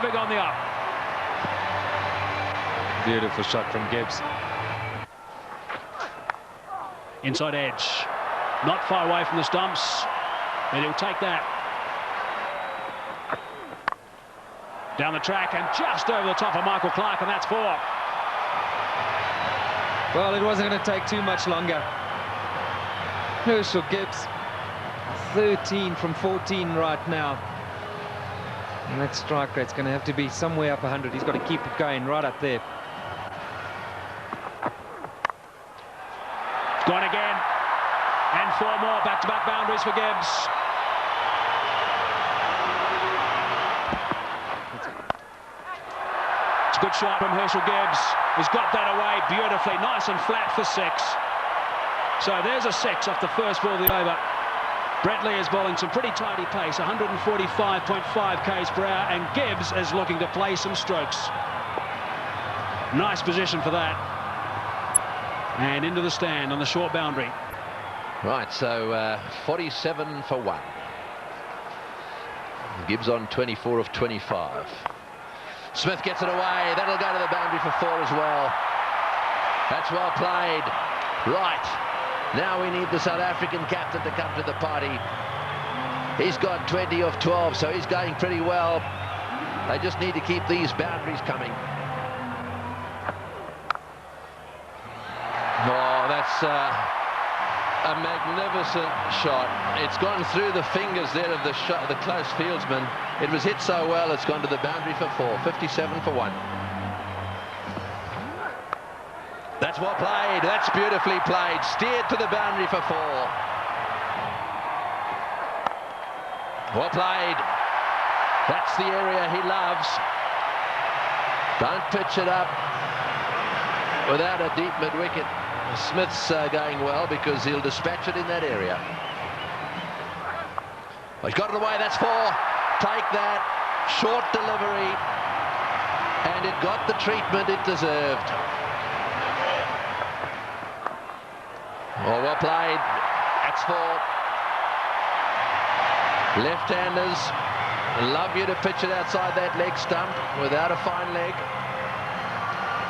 moving on the up. Beautiful shot from Gibbs. Inside edge. Not far away from the stumps. And he'll take that. Down the track and just over the top of Michael Clarke, and that's 4. Well, it wasn't going to take too much longer. Herschelle Gibbs, 13 from 14 right now. And that strike rate's going to have to be somewhere up 100. He's got to keep it going right up there. Gone again. And 4 more back-to-back boundaries for Gibbs. It's a good shot from Herschelle Gibbs. He's got that away beautifully. Nice and flat for 6. So there's a 6 off the first ball of the over. Brett Lee is bowling some pretty tidy pace, 145.5 k's per hour, and Gibbs is looking to play some strokes. Nice position for that. And into the stand on the short boundary. Right, so 47 for 1. Gibbs on 24 of 25. Smith gets it away. That'll go to the boundary for 4 as well. That's well played. Right. Now we need the South African captain to come to the party. He's got 20 of 12, so he's going pretty well. They just need to keep these boundaries coming. Oh, that's a magnificent shot. It's gone through the fingers there of the close fieldsman. It was hit so well, it's gone to the boundary for 4. 57 for 1. That's well played. That's beautifully played. Steered to the boundary for 4. Well played. That's the area he loves. Don't pitch it up without a deep mid-wicket. Smith's going well because he'll dispatch it in that area. Oh, he's got it away. That's 4. Take that. Short delivery. And it got the treatment it deserved. Oh, well played. That's 4. Left-handers love you to pitch it outside that leg stump without a fine leg.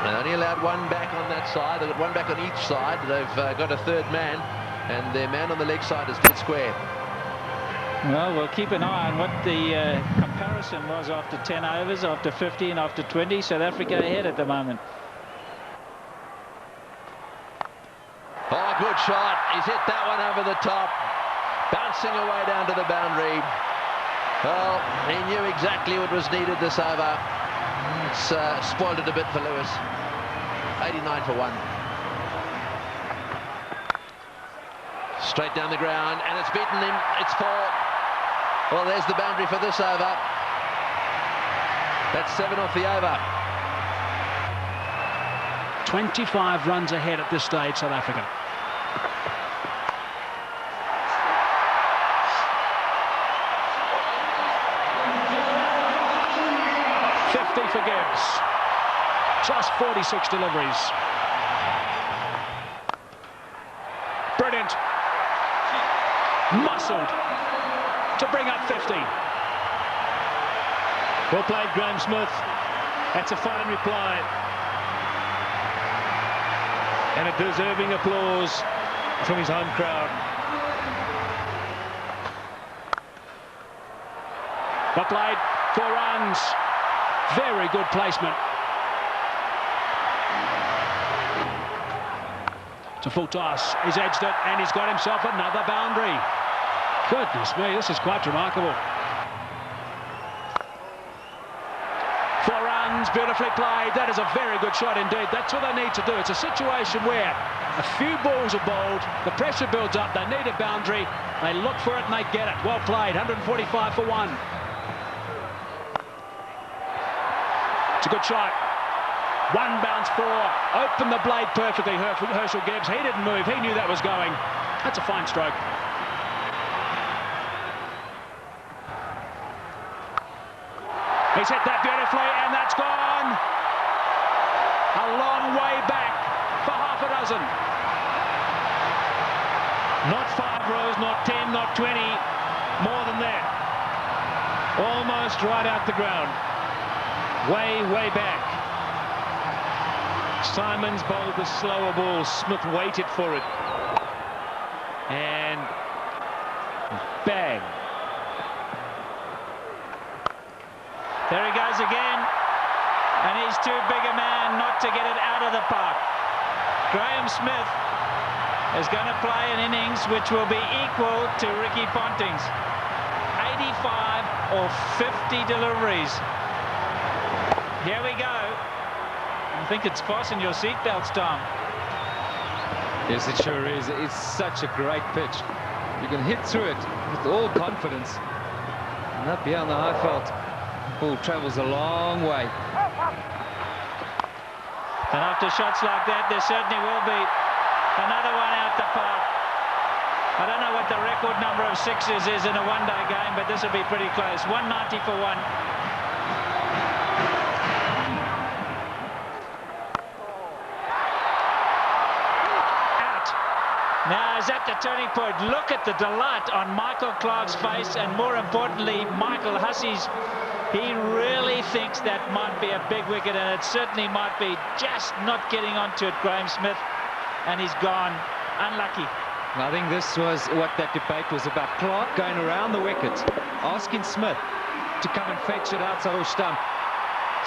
They only allowed 1 back on that side. They've got 1 back on each side. They've got a 3rd man, and their man on the leg side is dead square. Well, we'll keep an eye on what the comparison was after 10 overs, after 15, after 20. South Africa ahead at the moment. Oh, good shot. He's hit that one over the top. Bouncing away down to the boundary. Well, he knew exactly what was needed this over. It's spoiled it a bit for Lewis. 89 for 1. Straight down the ground, and it's beaten him. It's 4. Well, there's the boundary for this over. That's 7 off the over. 25 runs ahead at this stage, South Africa. For Gibbs. Just 46 deliveries. Brilliant. Muscled to bring up 50. Well played, Graeme Smith. That's a fine reply. And a deserving applause from his home crowd. Well played. 4 runs. Very good placement. It's a full toss. He's edged it and he's got himself another boundary. Goodness me, this is quite remarkable. 4 runs, beautifully played. That is a very good shot indeed. That's what they need to do. It's a situation where a few balls are bowled, the pressure builds up, they need a boundary, they look for it and they get it. Well played, 145 for 1. It's a good shot. 1 bounce 4. Opened the blade perfectly, Herschelle Gibbs. He didn't move. He knew that was going. That's a fine stroke. He's hit that beautifully, and that's gone. A long way back for half a dozen. Not 5 rows, not 10, not 20. More than that. Almost right out the ground. way back. Simons bowled the slower ball. Smith waited for it. And bang. There he goes again. And he's too big a man not to get it out of the park. Graeme Smith is going to play an innings which will be equal to Ricky Ponting's. 85 or 50 deliveries. Here we go. I think it's fasten your seatbelts, Tom. Yes, it sure is. It's such a great pitch. You can hit through it with all confidence. And up here on the high felt, ball travels a long way. And after shots like that, there certainly will be another one out the park. I don't know what the record number of sixes is in a one-day game, but this will be pretty close. 190 for one. Out. Now is that the turning point? Look at the delight on Michael Clarke's face, and more importantly, Michael Hussey's. He really thinks that might be a big wicket, and it certainly might be. Just not getting onto it, Graeme Smith, and he's gone. Unlucky. I think this was what that debate was about. Clarke going around the wicket, asking Smith to come and fetch it outside off stump.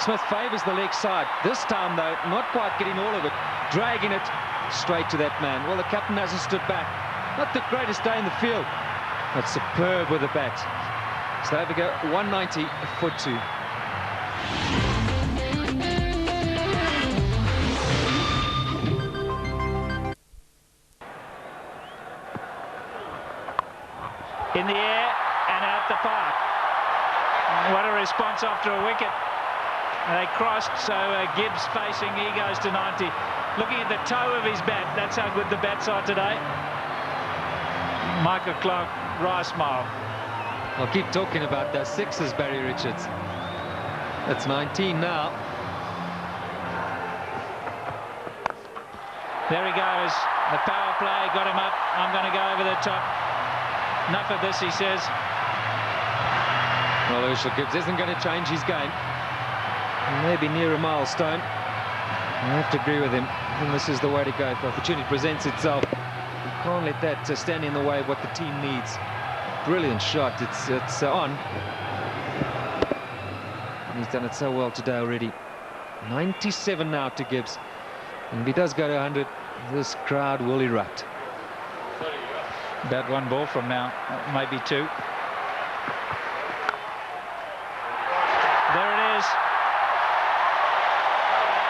Smith favours the leg side. This time, though, not quite getting all of it, dragging it straight to that man. Well, the captain hasn't stood back. Not the greatest day in the field, but superb with the bat. So there we go, 190 for 2. In the air and out the park. What a response after a wicket. They crossed, so Gibbs facing, he goes to 90. Looking at the toe of his bat, that's how good the bats are today. Michael Clarke, wry smile. I'll keep talking about those sixes, Barry Richards. That's 19 now. There he goes. The power play got him up. I'm going to go over the top. Enough of this, he says. Well, Herschelle Gibbs isn't going to change his game. Maybe near a milestone. I have to agree with him. And this is the way to go. If the opportunity presents itself, you can't let that stand in the way of what the team needs. Brilliant shot. It's on. And he's done it so well today already. 97 now to Gibbs. And if he does go to 100, this crowd will erupt. About one ball from now, maybe two. There it is.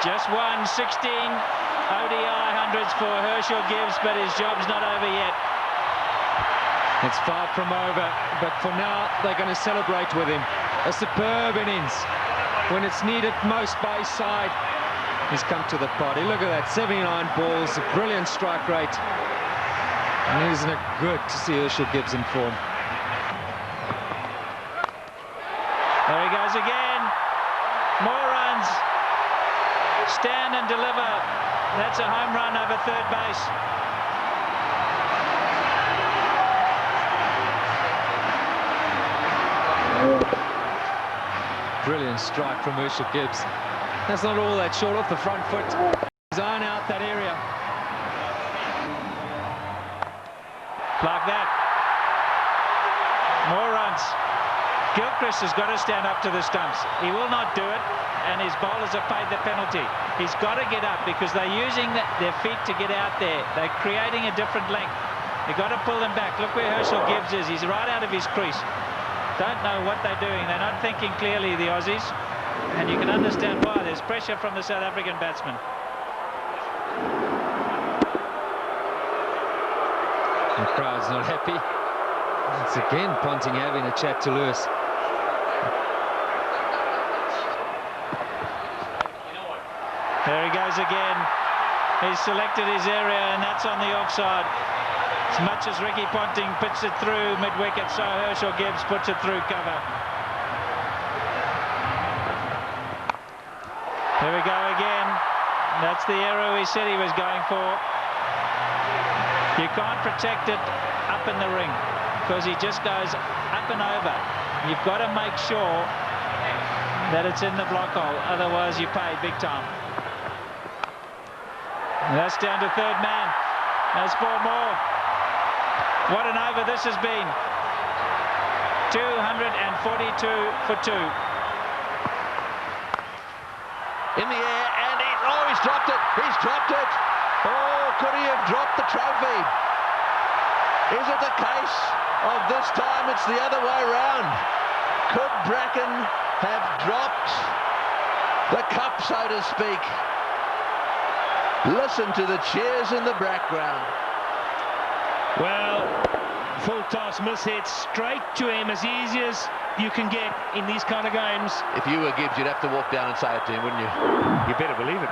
Just one, 16 ODI hundreds for Herschelle Gibbs, but his job's not over yet. It's far from over, but for now they're going to celebrate with him. A superb innings when it's needed most by his side. He's come to the party. Look at that, 79 balls, a brilliant strike rate. And isn't it good to see Herschelle Gibbs in form? There he goes again. More runs. Stand and deliver. That's a home run over third base. Brilliant strike from Herschelle Gibbs. That's not all that short off the front foot. Zone out that area. Like that. More runs. Gilchrist has got to stand up to the stumps. He will not do it, and his bowlers have paid the penalty. He's got to get up because they're using their feet to get out there. They're creating a different length. You've got to pull them back. Look where Herschelle Gibbs is. He's right out of his crease. Don't know what they're doing. They're not thinking clearly, the Aussies. And you can understand why. There's pressure from the South African batsman. The crowd's not happy. It's again Ponting having a chat to Lewis. There he goes again. He's selected his area, and that's on the offside. As much as Ricky Ponting puts it through mid-wicket, so Herschelle Gibbs puts it through cover. Here we go again. That's the arrow he said he was going for. You can't protect it up in the ring because he just goes up and over. You've got to make sure that it's in the block hole. Otherwise, you pay big time. And that's down to third man. There's 4 more. What an over this has been. 242 for 2. In the air, and he's dropped it. He's dropped it. Oh, could he have dropped the trophy? Is it the case of this time it's the other way round? Could Bracken have dropped the cup, so to speak? Listen to the cheers in the background. Well, full toss miss hit straight to him, as easy as you can get in these kind of games. If you were Gibbs, you'd have to walk down and say it to him, wouldn't you? You better believe it.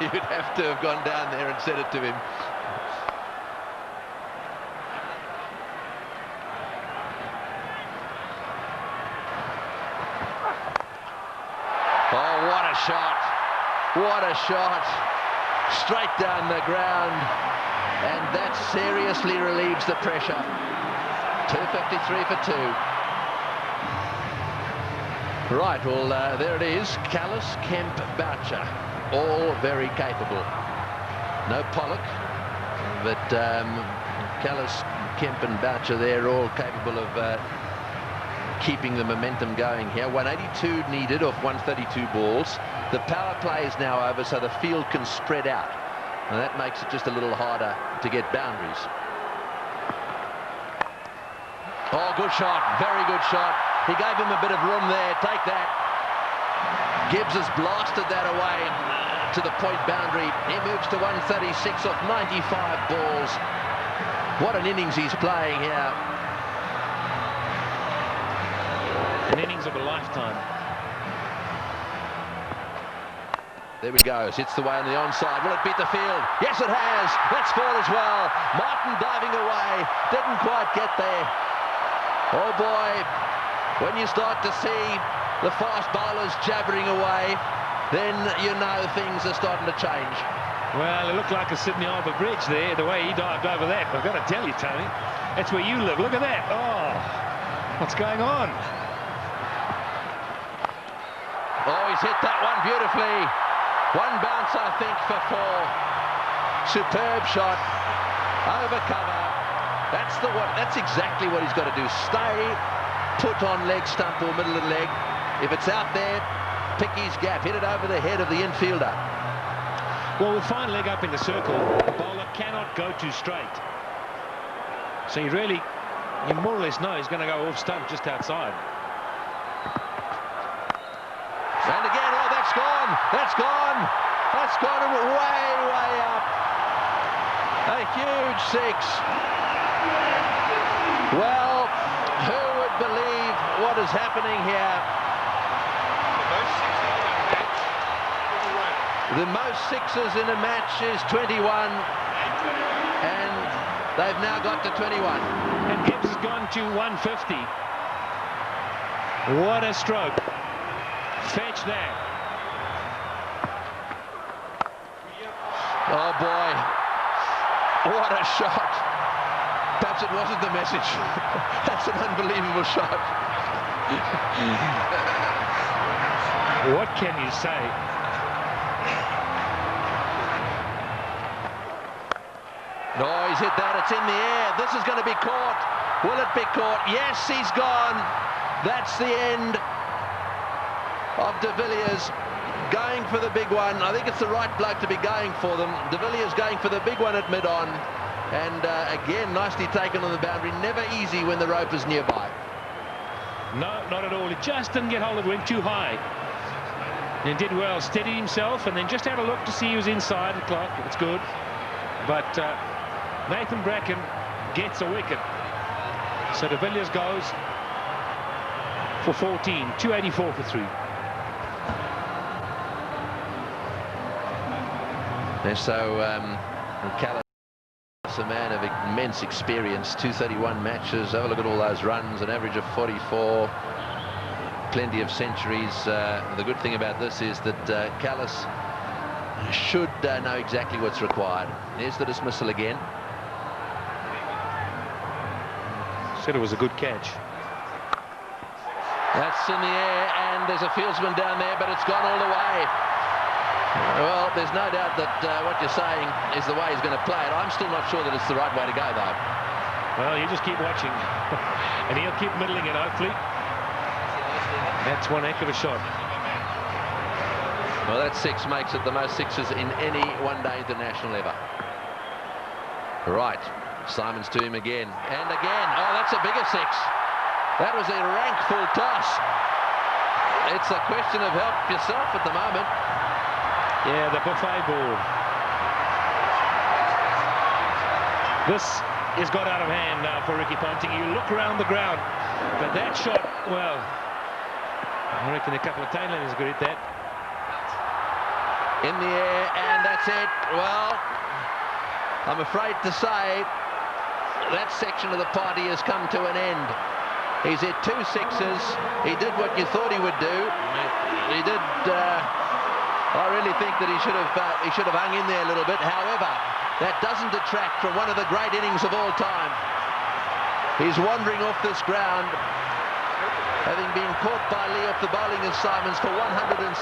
You'd have to have gone down there and said it to him. Oh, what a shot. What a shot. Straight down the ground. And that seriously relieves the pressure. 253 for 2. Right, well, there it is. Kallis, Kemp, Boucher, all very capable. No Pollock, but Kallis, Kemp and Boucher, they're all capable of keeping the momentum going here. 182 needed off 132 balls. The power play is now over, so the field can spread out. And that makes it just a little harder to get boundaries. Oh, good shot, very good shot. He gave him a bit of room there. Take that. Gibbs has blasted that away to the point boundary. He moves to 136 off 95 balls. What an innings he's playing here. An innings of a lifetime. There we go. Hits the way on the onside. Will it beat the field? Yes, it has. That's 4 as well. Martin diving away. Didn't quite get there. Oh, boy. When you start to see the fast bowlers jabbering away, then you know things are starting to change. Well, it looked like a Sydney Harbour Bridge there, the way he dived over that. I've got to tell you, Tony, that's where you live. Look at that. Oh, what's going on? Oh, he's hit that one beautifully. One bounce, I think, for 4. Superb shot. Over cover. That's exactly what he's got to do. Stay put on leg stump or middle of the leg. If it's out there, pick his gap. Hit it over the head of the infielder. Well, with fine leg up in the circle, the bowler cannot go too straight. So you more or less know he's going to go off stump just outside. And again, oh, that's gone. That's gone. That's gone way, way up. A huge 6. Well, who would believe what is happening here? The most 6s in a match is 21, and they've now got to 21. And Gibbs has gone to 150. What a stroke. Fetch that. Oh, boy. What a shot. Perhaps it wasn't the message. That's an unbelievable shot. What can you say? No, he's hit that. It's in the air. This is going to be caught. Will it be caught? Yes, he's gone. That's the end of De Villiers going for the big one. I think it's the right bloke to be going for them. De Villiers going for the big one at mid-on. And again, nicely taken on the boundary. Never easy when the rope is nearby. No, not at all. He just didn't get hold of it. Went too high. And did well. Steadied himself and then just had a look to see he was inside the clock. It's good. But Nathan Bracken gets a wicket. So De Villiers goes for 14. 284 for 3. And so Kallis, a man of immense experience, 231 matches. Have a look at all those runs, an average of 44, plenty of centuries. The good thing about this is that Kallis should know exactly what's required. There's the dismissal again. Said it was a good catch. That's in the air, and there's a fieldsman down there, but it's gone all the way. Well, there's no doubt that what you're saying is the way he's going to play it. I'm still not sure that it's the right way to go, though. Well, you just keep watching, and he'll keep middling it, hopefully. That's one heck of a shot. Well, that six makes it the most sixes in any one-day international ever. Right, Simons to him again, and again. Oh, that's a bigger six. That was a rank full toss. It's a question of help yourself at the moment. Yeah, the buffet ball. This has got out of hand now for Ricky Ponting. You look around the ground, but that shot, well, I reckon a couple of tailenders are good at that. In the air, and that's it. Well, I'm afraid to say that section of the party has come to an end. He's hit 2 sixes. He did what you thought he would do. He did. I really think that he should have hung in there a little bit. However, that doesn't detract from one of the great innings of all time. He's wandering off this ground, having been caught by Lee off the bowling of Simons for 175.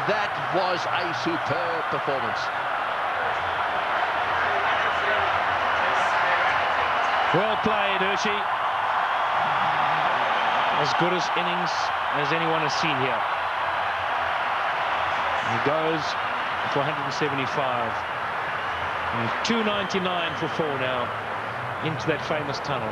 That was a superb performance. Well played, Hershey. As good as innings as anyone has seen here. He goes for 175. And 299 for 4 now into that famous tunnel.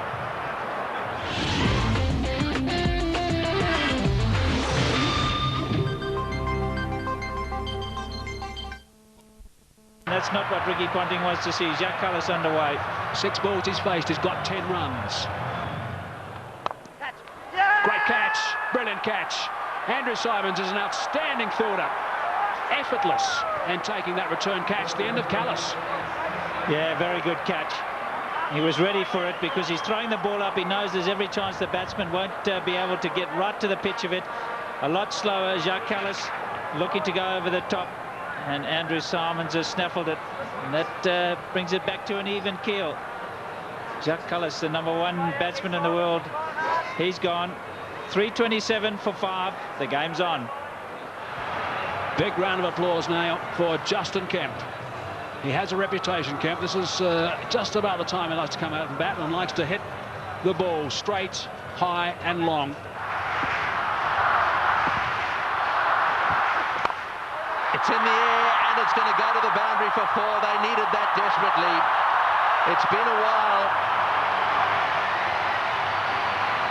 That's not what Ricky Ponting wants to see. Jacques Kallis underway. 6 balls he's faced. He's got 10 runs. Great catch. Brilliant catch. Andrew Simons is an outstanding fielder. Effortless. And taking that return catch. The end of Kallis. Yeah, very good catch. He was ready for it because he's throwing the ball up. He knows there's every chance the batsman won't be able to get right to the pitch of it. A lot slower. Jacques Kallis looking to go over the top. And Andrew Simons has snaffled it. And that brings it back to an even keel. Jacques Kallis, the #1 batsman in the world. He's gone. 327 for 5. The game's on. Big round of applause now for Justin Kemp. He has a reputation, Kemp. This is just about the time he likes to come out and bat and likes to hit the ball straight, high and long. It's in the air, and it's going to go to the boundary for 4. They needed that desperately. It's been a while.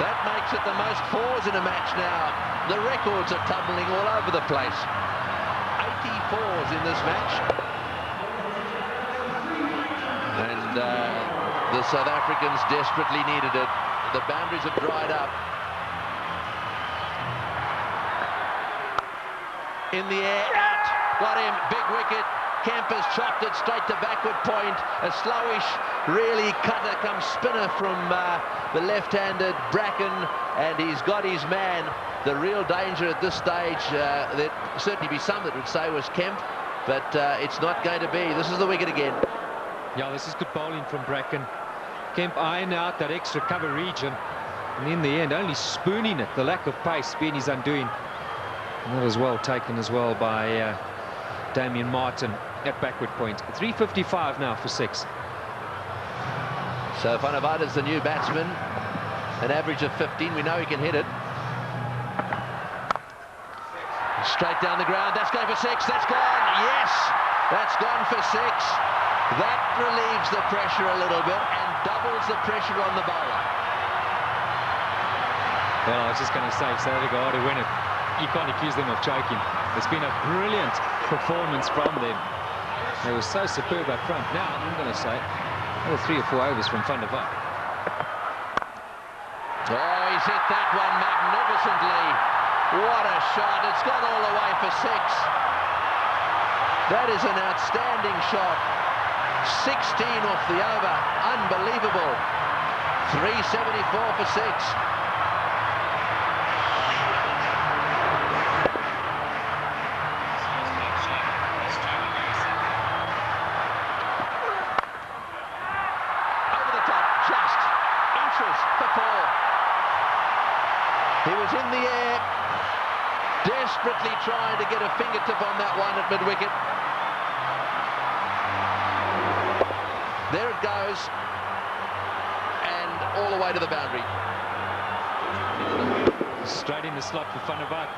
That makes it the most 4s in a match now. The records are tumbling all over the place. 84s in this match. And the South Africans desperately needed it. The boundaries have dried up. In the air, out. Got him, big wicket. Kemp has chopped it straight to backward point. A slowish, really cutter come spinner from the left-handed Bracken, and he's got his man. The real danger at this stage, there'd certainly be some that would say was Kemp, but it's not going to be. This is the wicket again. Yeah, this is good bowling from Bracken. Kemp eyeing out that extra cover region, and in the end only spooning it. The lack of pace being his undoing. And that was well taken as well by Damien Martin at backward point. 355 now for 6. So Vanavada's the new batsman, an average of 15. We know he can hit it. Straight down the ground. That's going for 6. That's gone. Yes, that's gone for 6. That relieves the pressure a little bit and doubles the pressure on the bowler. Well, I was just going to say, South Africa ought to win it. You can't accuse them of choking. It's been a brilliant performance from them. They were so superb up front. Now, I'm going to say, another 3 or 4 overs from Van der Walt. Oh, he's hit that one magnificently. What a shot. It's gone all the way for 6. That is an outstanding shot. 16 off the over. Unbelievable. 374 for 6. is in the air, desperately trying to get a fingertip on that one at mid-wicket. There it goes, and all the way to the boundary. Straight in the slot for Van der Vaart.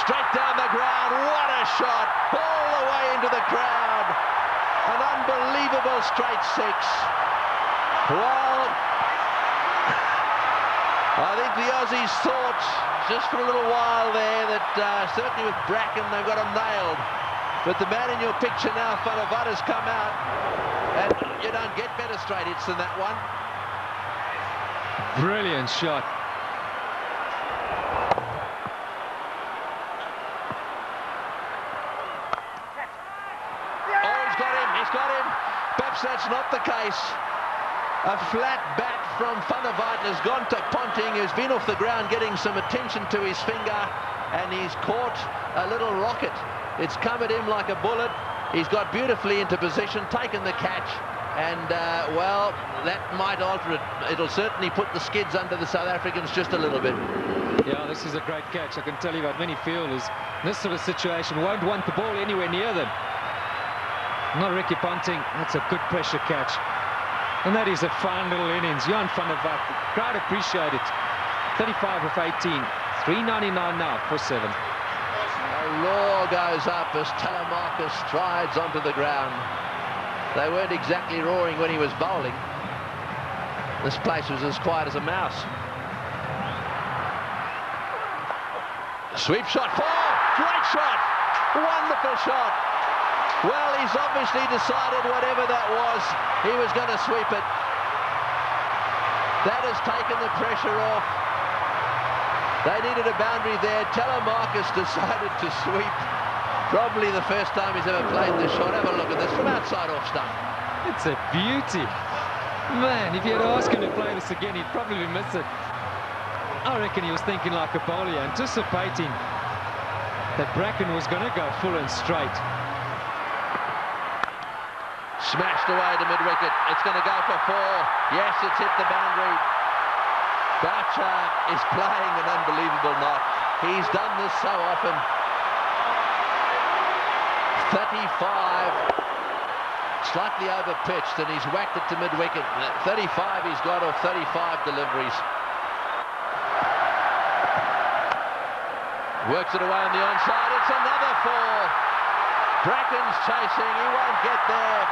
Straight down the ground, what a shot, all the way into the crowd. An unbelievable straight six. Well, I think the Aussies thought just for a little while there that certainly with Bracken they've got him nailed. But the man in your picture now, Van der Vaart, has come out, and you don't get better straight hits than that one. Brilliant shot. Oh, he's got him. Perhaps that's not the case. A flat bat from Van der Vaart has gone to Ponting, who's been off the ground getting some attention to his finger, and he's caught a little rocket. It's come at him like a bullet. He's got beautifully into position, taken the catch, and well, that might alter it. It'll certainly put the skids under the South Africans just a little bit. Yeah, this is a great catch. I can tell you that many fielders in this sort of situation won't want the ball anywhere near them. Not Ricky Ponting. That's a good pressure catch. And that is a fine little innings. Jan van der Vaart, the crowd appreciate it. 35 of 18, 399 now for 7. A roar goes up as Telemarcus strides onto the ground. They weren't exactly roaring when he was bowling. This place was as quiet as a mouse. Sweep shot, 4, great shot, wonderful shot. Well, he's obviously decided whatever that was, he was going to sweep it. That has taken the pressure off. They needed a boundary there. Telemarcus decided to sweep. Probably the first time he's ever played this shot. Have a look at this from outside off stump. It's a beauty. Man, if you had asked him to play this again, he'd probably miss it. I reckon he was thinking like a bowler, anticipating that Bracken was going to go full and straight. Smashed away to mid-wicket. It's going to go for 4. Yes, it's hit the boundary. Boucher is playing an unbelievable knock. He's done this so often. 35. Slightly over-pitched, and he's whacked it to mid-wicket. 35 he's got off 35 deliveries. Works it away on the onside. It's another 4. Bracken's chasing. He won't get there.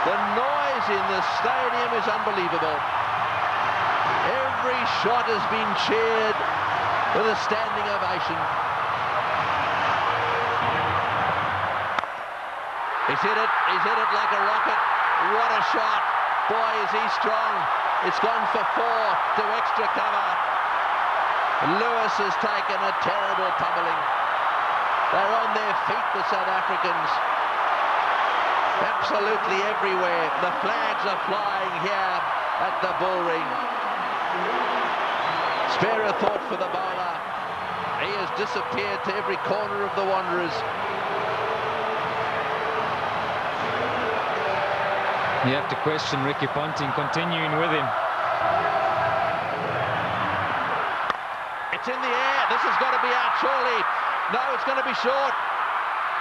The noise in the stadium is unbelievable. Every shot has been cheered with a standing ovation. He's hit it like a rocket. What a shot. Boy, is he strong. It's gone for 4 to extra cover. Lewis has taken a terrible pummeling. They're on their feet, the South Africans. Absolutely everywhere. The flags are flying here at the Bullring. Spare a thought for the bowler. He has disappeared to every corner of the Wanderers. You have to question Ricky Ponting continuing with him. It's in the air. This has got to be out, surely. No, it's going to be short.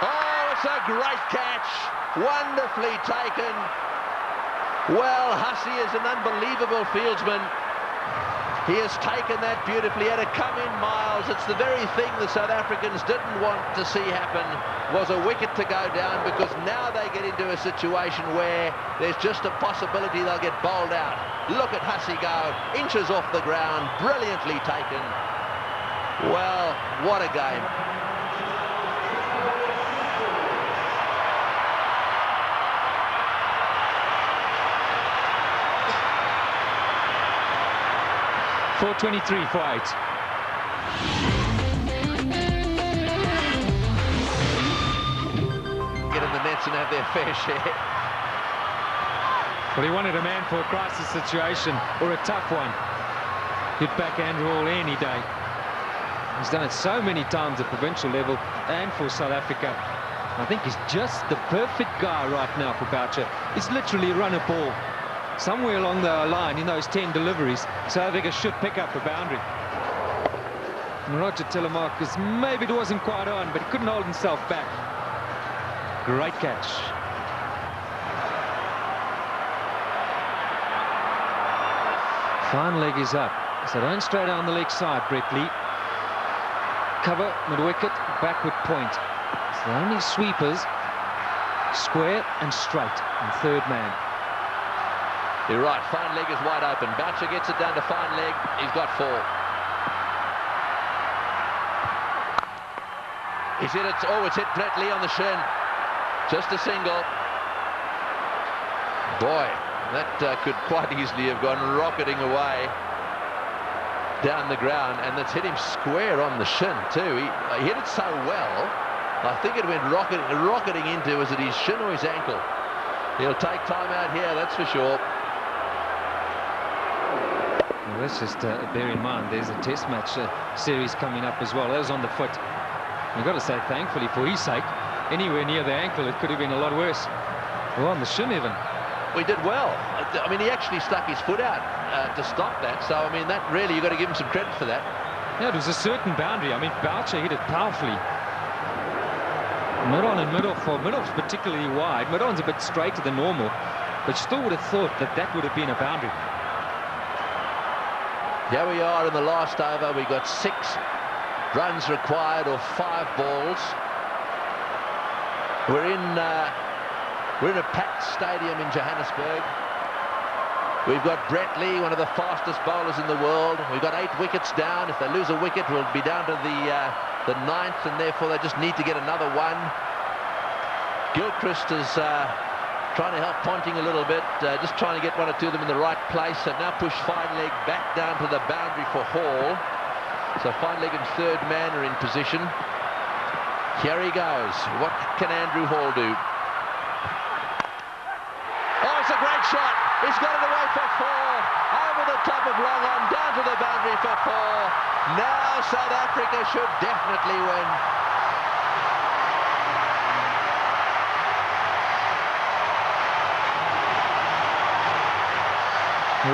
Oh, it's a great catch. Wonderfully taken. Well, Hussey is an unbelievable fieldsman. He has taken that beautifully. He had to come in miles. It's the very thing the South Africans didn't want to see happen, was a wicket to go down, because now they get into a situation where there's just a possibility they'll get bowled out. Look at Hussey go. Inches off the ground. Brilliantly taken. Well, what a game. .423 for 8. Get in the nets and have their fair share. Well, he wanted a man for a crisis situation, or a tough one. He'd back Andrew Hall any day. He's done it so many times at provincial level and for South Africa. I think he's just the perfect guy right now for Boucher. He's literally run a ball somewhere along the line in those 10 deliveries, South Africa should pick up a boundary. And Roger Telemarcus, maybe it wasn't quite on, but he couldn't hold himself back. Great catch. Fine leg is up. So don't stray down the leg side, Brett Lee. Cover, mid-wicket, backward point. It's the only sweepers, square and straight, and third man. You're right, fine leg is wide open. Boucher gets it down to fine leg. He's got 4. He's hit it. Oh, it's hit Brett Lee on the shin. Just a single. Boy, that could quite easily have gone rocketing away down the ground, and that's hit him square on the shin too. He hit it so well, I think it went rocketing into, was it his shin or his ankle? He'll take time out here, that's for sure. Well, let's just bear in mind there's a test match series coming up as well. That was on the foot. You've got to say thankfully for his sake, anywhere near the ankle it could have been a lot worse. Well, on the shin even. We did well. I mean, he actually stuck his foot out to stop that. So, I mean, that really, you've got to give him some credit for that. Yeah, it was a certain boundary. I mean, Boucher hit it powerfully. Mid-on and mid-off, or mid-off's particularly wide. Mid-on's a bit straighter than normal, but you still would have thought that that would have been a boundary. Here we are in the last over. We got 6 runs required, or 5 balls. We're in a packed stadium in Johannesburg. We've got Brett Lee, one of the fastest bowlers in the world. We've got 8 wickets down. If they lose a wicket, we'll be down to the 9th, and therefore they just need to get another one. Gilchrist is trying to help Ponting a little bit, just trying to get 1 or 2 of them in the right place. So now push fine leg back down to the boundary for Hall. So fine leg and third man are in position. Here he goes. What can Andrew Hall do? Oh, it's a great shot. He's got it away for 4. Over the top of long on, down to the boundary for 4. Now South Africa should definitely win.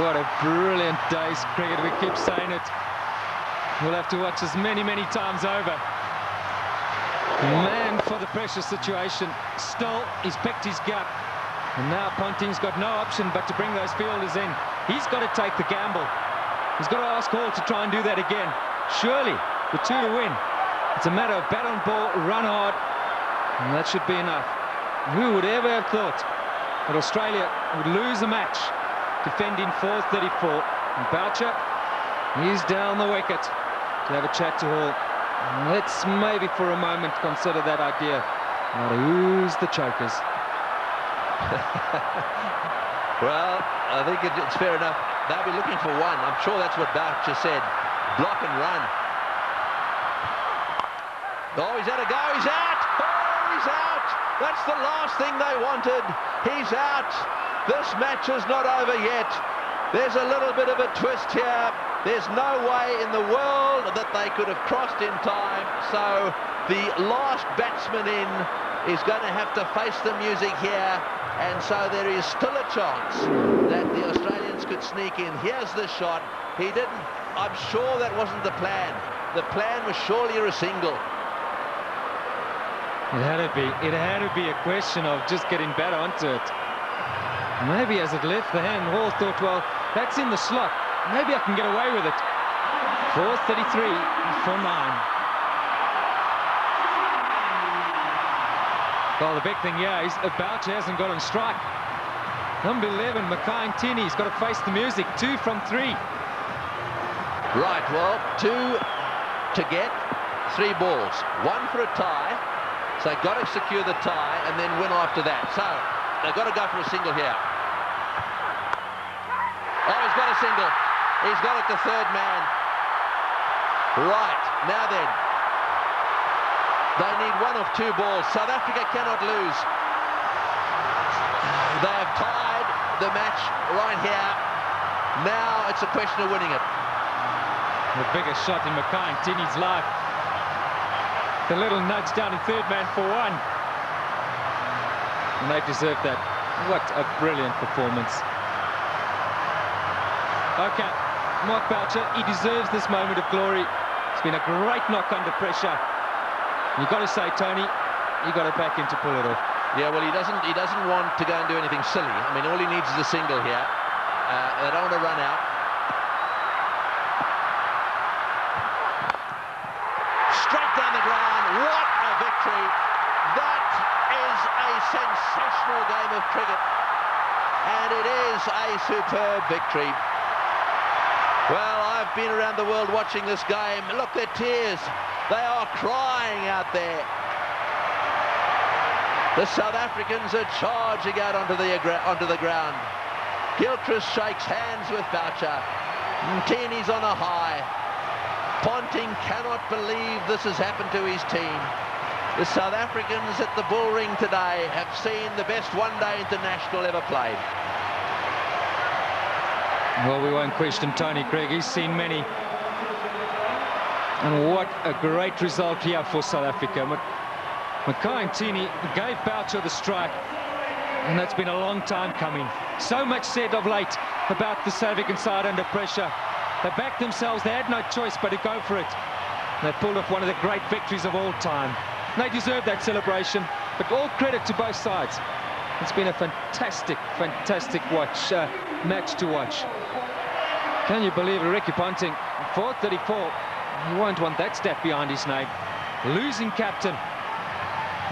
What a brilliant day's cricket. We keep saying it. We'll have to watch this many, many times over. Man for the pressure situation. Still, he's picked his gut. And now Ponting's got no option but to bring those fielders in. He's got to take the gamble. He's got to ask Hall to try and do that again. Surely, the 2 to win. It's a matter of bat on ball, run hard, and that should be enough. Who would ever have thought that Australia would lose a match defending 434? And Boucher, he's down the wicket to have a chat to Hall. Let's maybe for a moment consider that idea. Now who's the chokers? Well, I think it's fair enough. They'll be looking for 1. I'm sure that's what Boucher said. Block and run. Oh, he's had a go. He's out. Oh, he's out. That's the last thing they wanted. He's out. This match is not over yet. There's a little bit of a twist here. There's no way in the world that they could have crossed in time. So the last batsman in is going to have to face the music here. And so there is still a chance that the Australians could sneak in. Here's the shot. He didn't. I'm sure that wasn't the plan. The plan was surely a single. It had to be. It had to be a question of just getting bat onto it. Maybe as it left the hand, Hall thought, well, that's in the slot. Maybe I can get away with it. 4:33 for 9. Well, the big thing here is Boucher hasn't got on strike. Number 11, Mackay Ntini, has got to face the music. 2 from 3. Right, well, 2 to get, 3 balls. 1 for a tie, so they've got to secure the tie and then win after that. So they've got to go for a single here. Oh, he's got a single. He's got it to third man. Right, now then. They need 1 of 2 balls. South Africa cannot lose. They have tied the match right here. Now it's a question of winning it. The biggest shot in Mackay Ntini's life. The little nudge down to third man for 1. And they deserve that. What a brilliant performance. Okay, Mark Boucher, he deserves this moment of glory. It's been a great knock under pressure. You've got to say, Tony, you got to back him to pull it off. Yeah, well, he doesn't want to go and do anything silly. I mean, all he needs is a single here. They don't want to run out. Straight down the ground. What a victory. That is a sensational game of cricket. And it is a superb victory. Well, I've been around the world watching this game. Look, their tears. They are crying out there. The South Africans are charging out onto the ground. Gilchrist shakes hands with Boucher. Mtini's on a high. Ponting cannot believe this has happened to his team. The South Africans at the Bull Ring today have seen the best one-day international ever played. Well, we won't question Tony Craig. He's seen many. And what a great result here for South Africa. Mackay Mtini gave Boucher the strike, and that's been a long time coming. So much said of late about the South African side under pressure. They backed themselves, they had no choice but to go for it. They pulled off one of the great victories of all time. They deserve that celebration, but all credit to both sides. It's been a fantastic, fantastic match to watch. Can you believe it? Ricky Ponting, 434. You won't want that stat behind his name. Losing captain.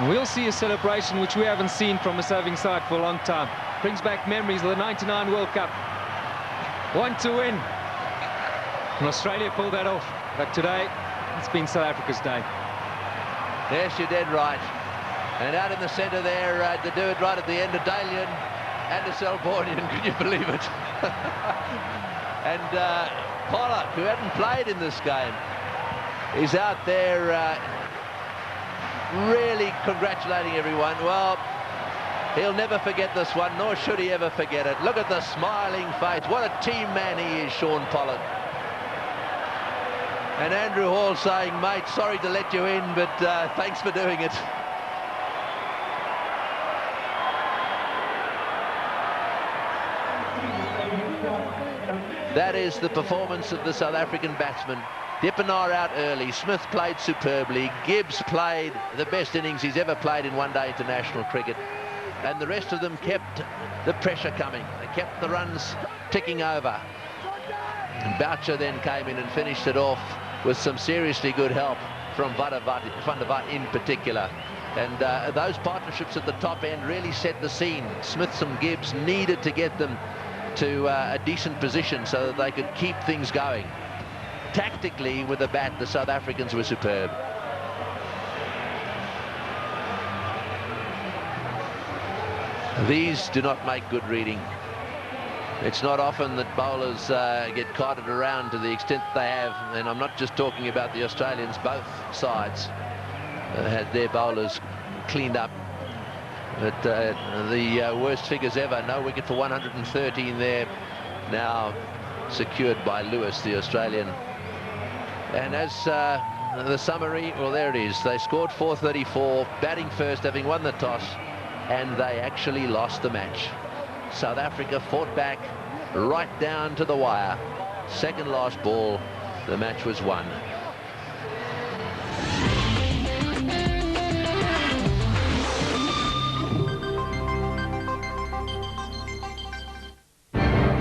We'll see a celebration which we haven't seen from a serving side for a long time. Brings back memories of the '99 World Cup. Want to win. And Australia pulled that off. But today, it's been South Africa's day. Yes, you're dead right. And out in the centre there, to do it right at the end, of Dalian and a Selbornian, can you believe it? And Pollock, who hadn't played in this game, is out there really congratulating everyone. Well, he'll never forget this one, nor should he ever forget it. Look at the smiling face. What a team man he is, Shaun Pollock. And Andrew Hall saying, mate, sorry to let you in, but thanks for doing it. That is the performance of the South African batsmen. Dippenaar out early. Smith played superbly. Gibbs played the best innings he's ever played in one-day international cricket. And the rest of them kept the pressure coming. They kept the runs ticking over. And Boucher then came in and finished it off with some seriously good help from Van der Vaart in particular. And those partnerships at the top end really set the scene. Smith and Gibbs needed to get them to a decent position so that they could keep things going. Tactically, with the bat, the South Africans were superb. These do not make good reading. It's not often that bowlers get carted around to the extent they have, and I'm not just talking about the Australians. Both sides had their bowlers cleaned up. But the worst figures ever. No wicket for 113 there, now secured by Lewis, the Australian. And as the summary, well, there it is. They scored 434, batting first, having won the toss, and they actually lost the match. South Africa fought back right down to the wire. Second last ball, the match was won.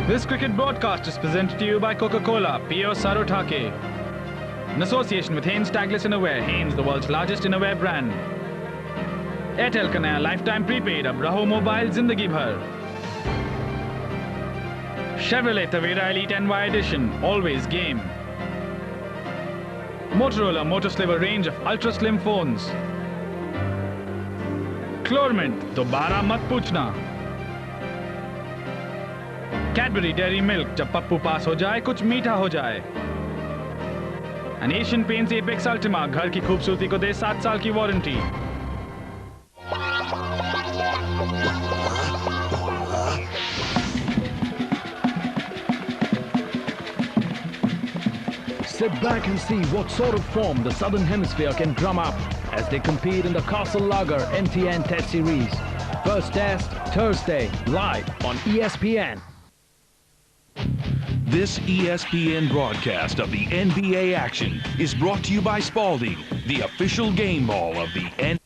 This cricket broadcast is presented to you by Coca-Cola, Pio Sarotake. In association with Haynes Tagless Innerwear, Haynes, the world's largest innerwear brand. Airtel Kanaya Lifetime Prepaid, ab raho mobile zindagi bhar. Chevrolet Tavera Elite NY Edition, always game. Motorola Motosliver range of ultra-slim phones. Chlormint, dobara mat puchna. Cadbury Dairy Milk, जब पप्पू पास हो जाए कुछ मीठा हो जाए. And Asian Paints Apex Ultima, घर की खूबसूरती को दे 7 साल की warranty. Sit back and see what sort of form the Southern Hemisphere can drum up as they compete in the Castle Lager MTN Test Series. First test, Thursday, live on ESPN. This ESPN broadcast of the NBA action is brought to you by Spalding, the official game ball of the NBA.